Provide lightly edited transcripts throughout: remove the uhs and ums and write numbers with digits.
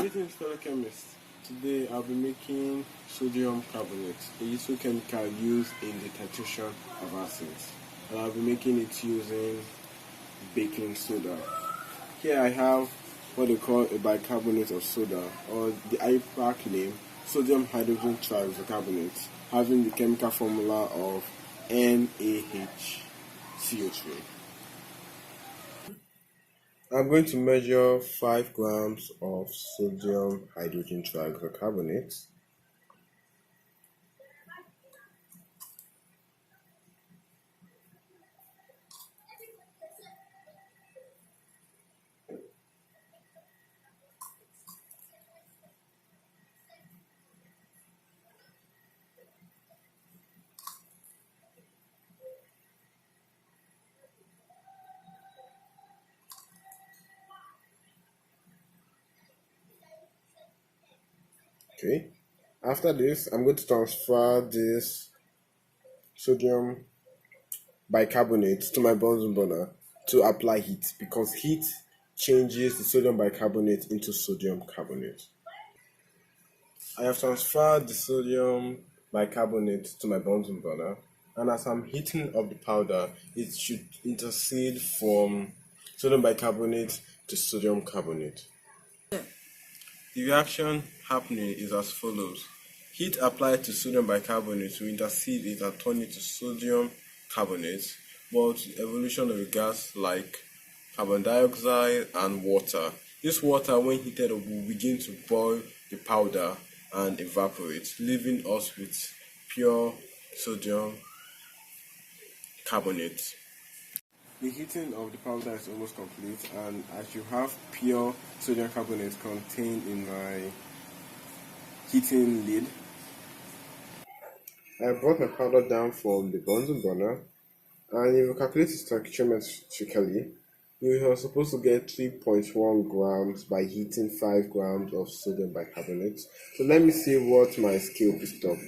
Greetings fellow chemists. Today I'll be making sodium carbonate, a useful chemical used in the titration of acids. And I'll be making it using baking soda. Here I have what they call a bicarbonate of soda, or the IUPAC name, sodium hydrogen tricarbonate, having the chemical formula of NaHCO3. I'm going to measure 5 grams of sodium hydrogen tricarbonate. Okay, after this, I'm going to transfer this sodium bicarbonate to my Bunsen burner to apply heat, because heat changes the sodium bicarbonate into sodium carbonate. I have transferred the sodium bicarbonate to my Bunsen burner, and as I'm heating up the powder, it should intercede from sodium bicarbonate to sodium carbonate. The reaction happening is as follows. Heat applied to sodium bicarbonate will intercede it and turn it to sodium carbonate, but evolution of a gas like carbon dioxide and water. This water, when heated up, will begin to boil the powder and evaporate, leaving us with pure sodium carbonate. The heating of the powder is almost complete, and I should have pure sodium carbonate contained in my heating lid. I brought my powder down from the Bunsen burner, and if you calculate it stoichiometrically, you are supposed to get 3.1 grams by heating 5 grams of sodium bicarbonate. So let me see what my scale picks up.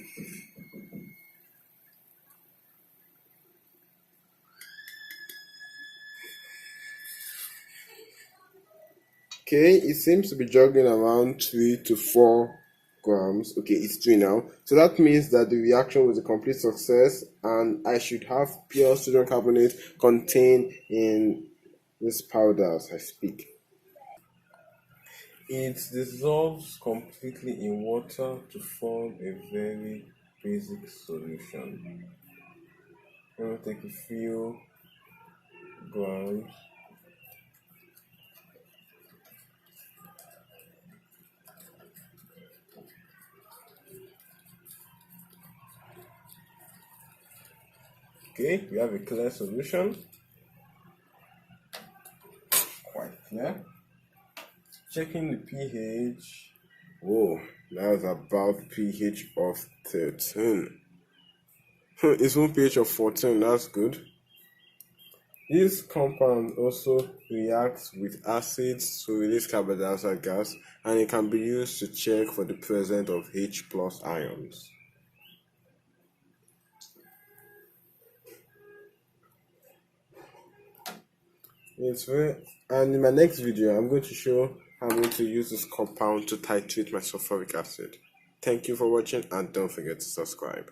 Okay, it seems to be jogging around 3 to 4 grams. Okay, it's 3 now. So that means that the reaction was a complete success, and I should have pure sodium carbonate contained in this powder as I speak. It dissolves completely in water to form a very basic solution. I'm going to take a few grams. Okay, we have a clear solution. Quite clear. Checking the pH. Oh, that's about pH of 13. It's one pH of 14, that's good. This compound also reacts with acids to release carbon dioxide gas, and it can be used to check for the presence of H+ ions. And in my next video, I'm going to show how I'm going to use this compound to titrate my sulfuric acid. Thank you for watching, and don't forget to subscribe.